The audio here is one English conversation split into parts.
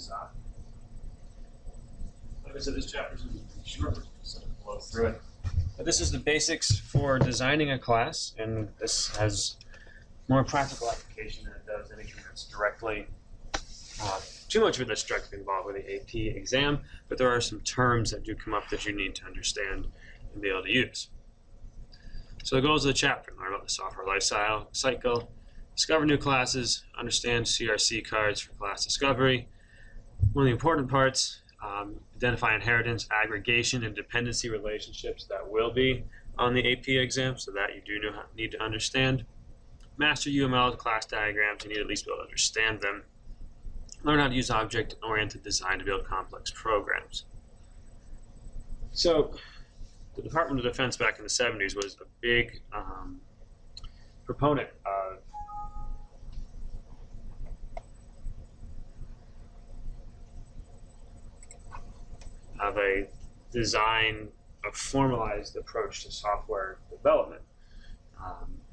stop. Like I said, this chapter is short, so we'll blow through it. But this is the basics for designing a class, and this has more practical application than it does anything that's directly, too much of it that's directly involved with the AP exam, but there are some terms that do come up that you need to understand and be able to use. So the goals of the chapter: learn about the software life cycle, discover new classes, understand CRC cards for class discovery. One of the important parts, identify inheritance, aggregation, and dependency relationships that will be on the AP exam, so that you do need to understand. Master UML class diagrams, you need to at least be able to understand them. Learn how to use object-oriented design to build complex programs. So the Department of Defense back in the 70s was a big proponent of a formalized approach to software development.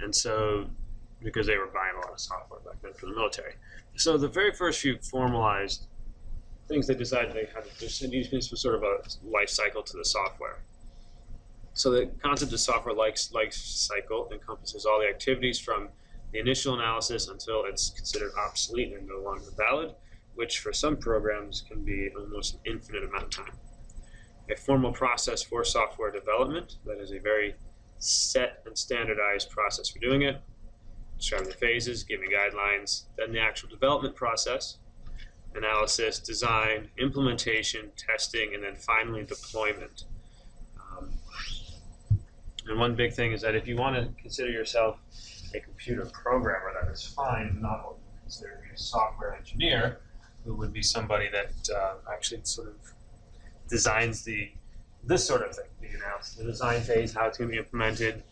And so, because they were buying a lot of software back then for the military. So the very first few formalized things they decided they had to just need sort of a life cycle to the software. So the concept of software life cycle encompasses all the activities from the initial analysis until it's considered obsolete and no longer valid, which for some programs can be almost an infinite amount of time. A formal process for software development that is a very set and standardized process for doing it, describing the phases, giving guidelines, then the actual development process, analysis, design, implementation, testing, and then finally deployment. And one big thing is that if you want to consider yourself a computer programmer, that is fine, not what you consider to be a software engineer, who would be somebody that actually sort of designs this sort of thing. You know, the design phase, how it's going to be implemented,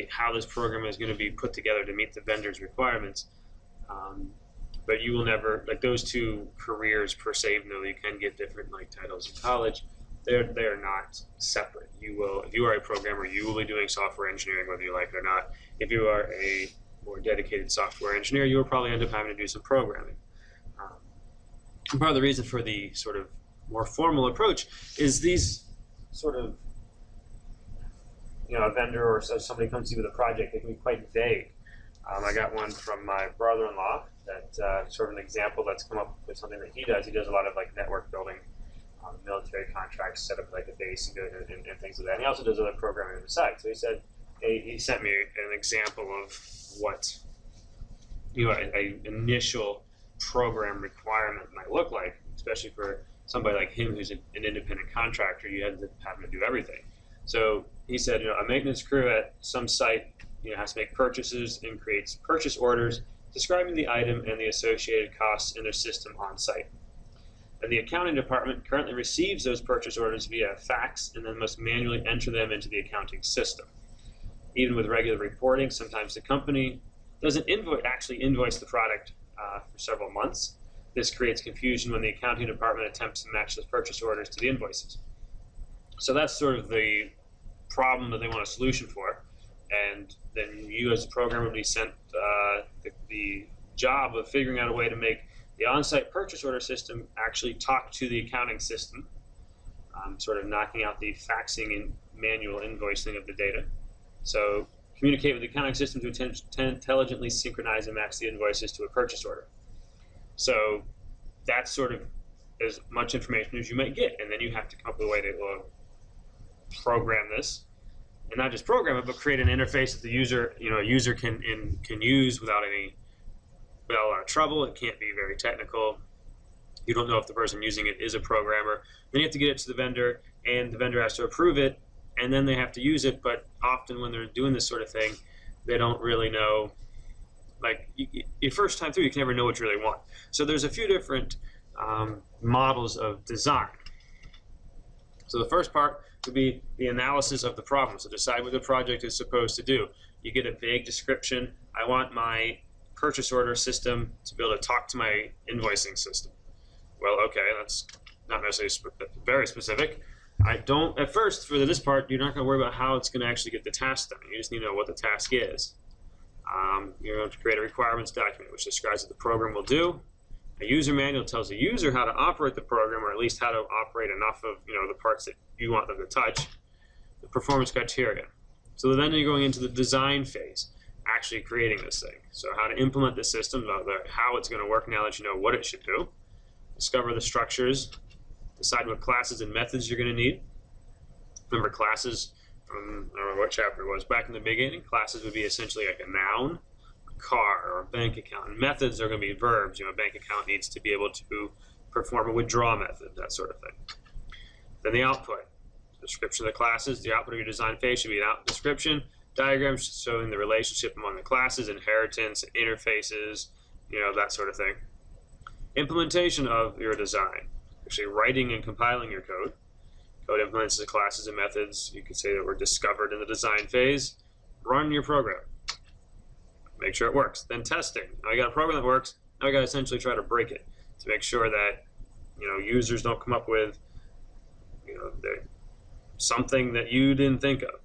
how this program is going to be put together to meet the vendor's requirements. But you will never, like those two careers per se, even though you can get different like titles in college, they are not separate. You will, if you are a programmer, you will be doing software engineering whether you like it or not. If you are a more dedicated software engineer, you will probably end up having to do some programming. And part of the reason for the sort of more formal approach is these sort of, a vendor or somebody comes to you with a project, they can be quite vague. I got one from my brother-in-law that sort of an example that's come up with something that he does. He does a lot of like network building, military contracts, set up like a base and things like that. And he also does other programming on the side. So he said, he sent me an example of what an initial program requirement might look like, especially for somebody like him who's an independent contractor. You have to have him to do everything. So he said, a maintenance crew at some site has to make purchases and creates purchase orders describing the item and the associated costs in their system on site. And the accounting department currently receives those purchase orders via fax and then must manually enter them into the accounting system. Even with regular reporting, sometimes the company doesn't actually invoice the product for several months. This creates confusion when the accounting department attempts to match those purchase orders to the invoices. So that's sort of the problem that they want a solution for. And then you as a programmer would be sent the job of figuring out a way to make the on-site purchase order system actually talk to the accounting system, sort of knocking out the faxing and manual invoicing of the data. So communicate with the accounting system to intelligently synchronize and match the invoices to a purchase order. So that's sort of as much information as you might get, and then you have to come up with a way to program this, and not just program it, but create an interface that the user, a user can use without a lot of trouble. It can't be very technical. You don't know if the person using it is a programmer. Then you have to get it to the vendor, and the vendor has to approve it, and then they have to use it. But often when they're doing this sort of thing, they don't really know. Like your first time through, you can never know what you really want. So there's a few different models of design. So the first part would be the analysis of the problem. So decide what the project is supposed to do. You get a vague description. I want my purchase order system to be able to talk to my invoicing system. Well, okay, that's not necessarily very specific. At first, for this part, you're not going to worry about how it's going to actually get the task done. You just need to know what the task is. You're going to create a requirements document which describes what the program will do A user manual tells the user how to operate the program, or at least how to operate enough of the parts that you want them to touch. The performance criteria. So then you're going into the design phase, actually creating this thing. So how to implement the system, how it's going to work now that you know what it should do. Discover the structures. Decide what classes and methods you're going to need. Remember, classes from, I don't know what chapter it was, back in the beginning, classes would be essentially like a noun, a car, or a bank account. And methods are going to be verbs. A bank account needs to be able to perform a withdraw method, that sort of thing. Then the output. Description of the classes. The output of your design phase should be an out description. Diagrams showing the relationship among the classes, inheritance, interfaces, that sort of thing. Implementation of your design. Actually writing and compiling your code. Code implements the classes and methods, you could say, that were discovered in the design phase. Run your program. Make sure it works. Then testing. Now you got a program that works. Now you got to essentially try to break it to make sure that users don't come up with something that you didn't think of.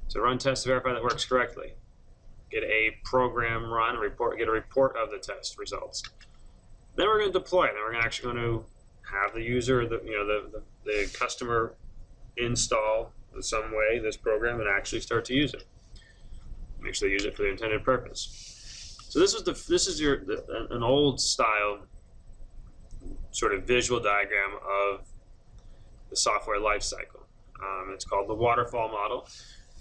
So run tests to verify that it works correctly. Get a program run report. Get a report of the test results. Then we're going to deploy it. Then we're actually going to have the user, the customer, install in some way this program and actually start to use it. Make sure they use it for the intended purpose. So this is an old style sort of visual diagram of the software life cycle. It's called the waterfall model.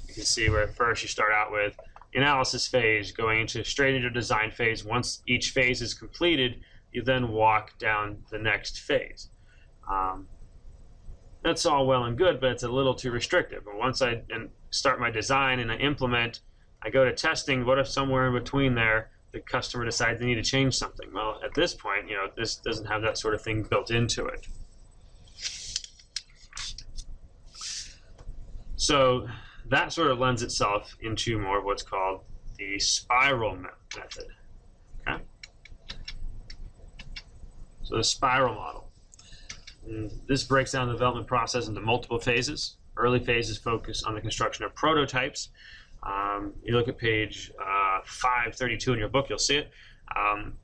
You can see where at first you start out with analysis phase, going straight into design phase. Once each phase is completed, you then walk down the next phase. That's all well and good, but it's a little too restrictive. But once I start my design and I implement, I go to testing. What if somewhere in between there, the customer decides they need to change something? Well, at this point, this doesn't have that sort of thing built into it. So that sort of lends itself into more of what's called the spiral method. Okay? So the spiral model. And this breaks down the development process into multiple phases. Early phases focus on the construction of prototypes. You look at page 532 in your book, you'll see it.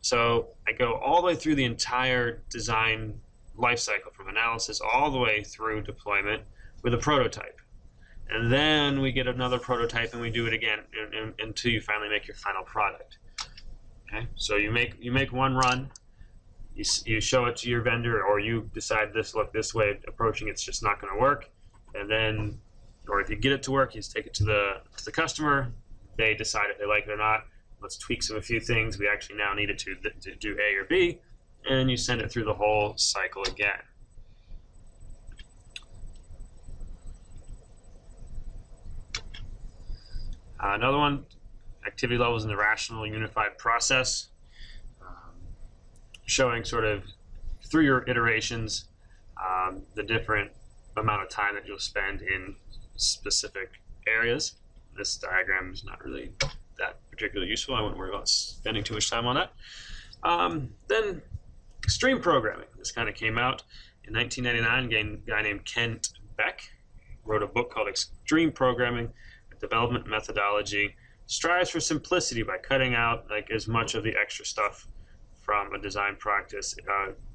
So I go all the way through the entire design life cycle, from analysis all the way through deployment with a prototype. And then we get another prototype and we do it again until you finally make your final product. Okay, so you make one run, you show it to your vendor, or you decide this way approaching it's just not going to work, and then, or if you get it to work, you just take it to the customer. They decide if they like it or not. Let's tweak a few things. We actually now need it to do A or B, and you send it through the whole cycle again. Another one, activity levels in the rational unified process, showing sort of through your iterations the different amount of time that you'll spend in specific areas. This diagram is not really that particularly useful. I wouldn't worry about spending too much time on that. Then extreme programming. This kind of came out in 1999. A guy named Kent Beck wrote a book called Extreme Programming, a Development Methodology. Strives for simplicity by cutting out as much of the extra stuff from a design practice,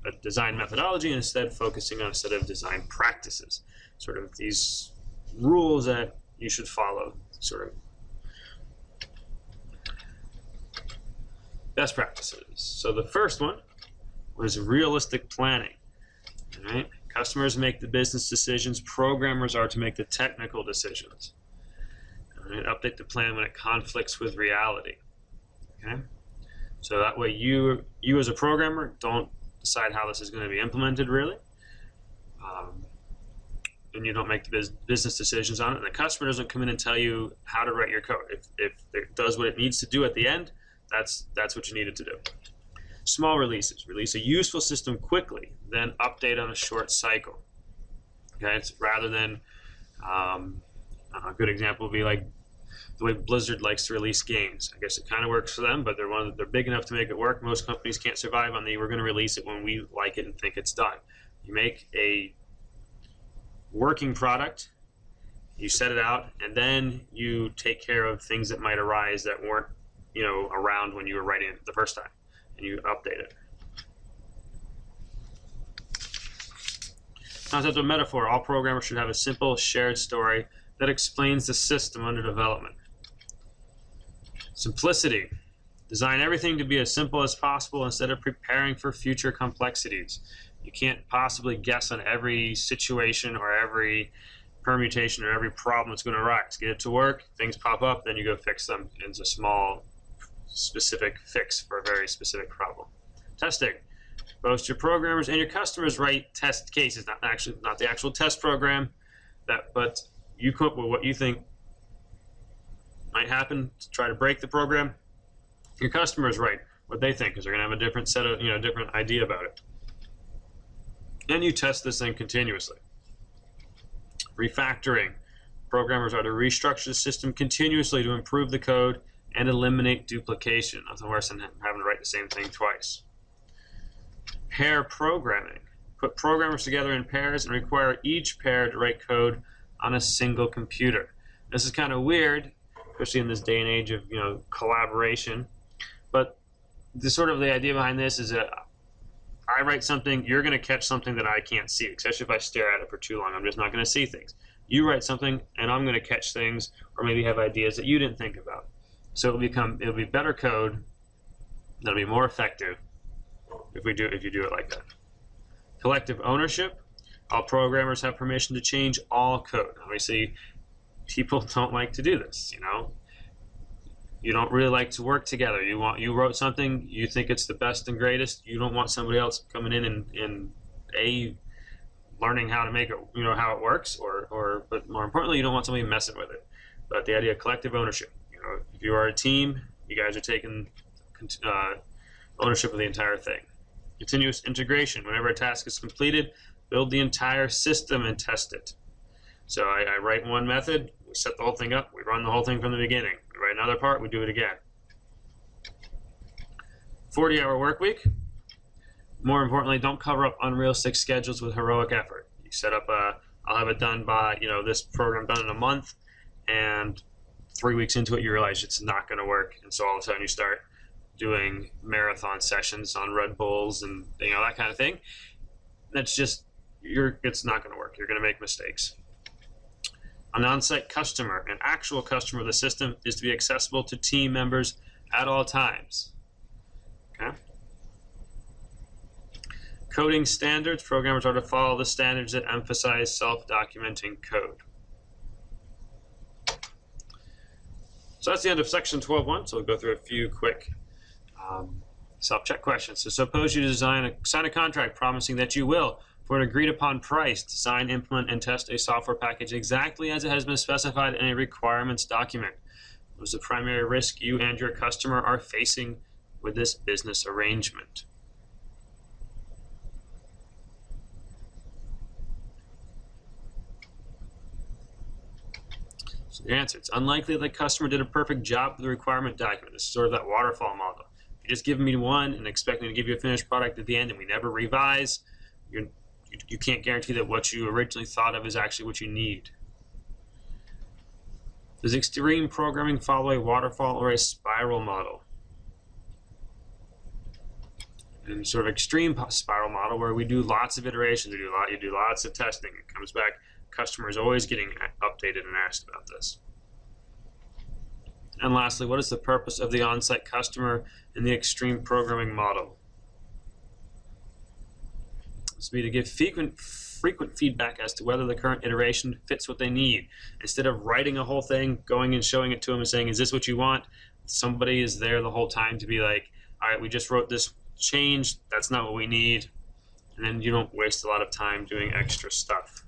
a design methodology, and instead focusing on a set of design practices, sort of these rules that you should follow, sort of best practices. So the first one was realistic planning. All right? Customers make the business decisions. Programmers are to make the technical decisions. All right? Update the plan when it conflicts with reality. Okay? So that way you as a programmer don't decide how this is going to be implemented, really. And you don't make the business decisions on it. And the customer doesn't come in and tell you how to write your code. If it does what it needs to do at the end, that's what you need it to do. Small releases. Release a useful system quickly, then update on a short cycle. Okay, it's rather than a good example would be like the way Blizzard likes to release games. I guess it kind of works for them, but they're big enough to make it work. Most companies can't survive on we're going to release it when we like it and think it's done. You make a working product, you set it out, and then you take care of things that might arise that weren't around when you were writing it the first time, and you update it. Concept of metaphor. All programmers should have a simple shared story that explains the system under development. Simplicity. Design everything to be as simple as possible instead of preparing for future complexities. You can't possibly guess on every situation or every permutation or every problem that's going to arise. Get it to work, things pop up, then you go fix them. It's a small, specific fix for a very specific problem. Testing. Both your programmers and your customers write test cases, not the actual test program, but you come up with what you think might happen to try to break the program. Your customers write what they think, because they're going to have a different set of, different idea about it. And you test this thing continuously. Refactoring. Programmers are to restructure the system continuously to improve the code and eliminate duplication. Nothing worse than having to write the same thing twice. Pair programming. Put programmers together in pairs and require each pair to write code on a single computer. This is kind of weird, especially in this day and age of collaboration. But the idea behind this is that I write something, you're going to catch something that I can't see, especially if I stare at it for too long. I'm just not going to see things. You write something, and I'm going to catch things, or maybe have ideas that you didn't think about. So it'll be better code. That'll be more effective if you do it like that. Collective ownership. All programmers have permission to change all code. Obviously, people don't like to do this. You don't really like to work together. You wrote something, you think it's the best and greatest. You don't want somebody else coming in and learning how to make it, how it works, but more importantly, you don't want somebody messing with it. But the idea of collective ownership. If you are a team, you guys are taking ownership of the entire thing. Continuous integration. Whenever a task is completed, build the entire system and test it. So I write one method, we set the whole thing up, we run the whole thing from the beginning. We write another part, we do it again. 40-hour work week. More importantly, don't cover up unrealistic schedules with heroic effort. You set up I'll have it done by, this program done in a month, and 3 weeks into it you realize it's not going to work, and so all of a sudden you start doing marathon sessions on Red Bulls and that kind of thing. That's just, it's not going to work. You're going to make mistakes. An on-site customer, an actual customer of the system, is to be accessible to team members at all times. Okay. Coding standards. Programmers are to follow the standards that emphasize self-documenting code. So that's the end of section 12.1. So we'll go through a few quick self-check questions. So suppose you sign a contract promising that you will, for an agreed upon price, design, implement, and test a software package exactly as it has been specified in a requirements document. What is the primary risk you and your customer are facing with this business arrangement? So the answer, it's unlikely that the customer did a perfect job with the requirement document. This is sort of that waterfall model. If you just give me one and expect me to give you a finished product at the end and we never revise, you can't guarantee that what you originally thought of is actually what you need. Does extreme programming follow a waterfall or a spiral model? And sort of extreme spiral model where we do lots of iterations, you do lots of testing. It comes back, customer is always getting updated and asked about this. And lastly, what is the purpose of the on-site customer in the extreme programming model? This would be to give frequent feedback as to whether the current iteration fits what they need. Instead of writing a whole thing, going and showing it to them and saying, is this what you want? Somebody is there the whole time to be like, all right, we just wrote this change, that's not what we need. And then you don't waste a lot of time doing extra stuff.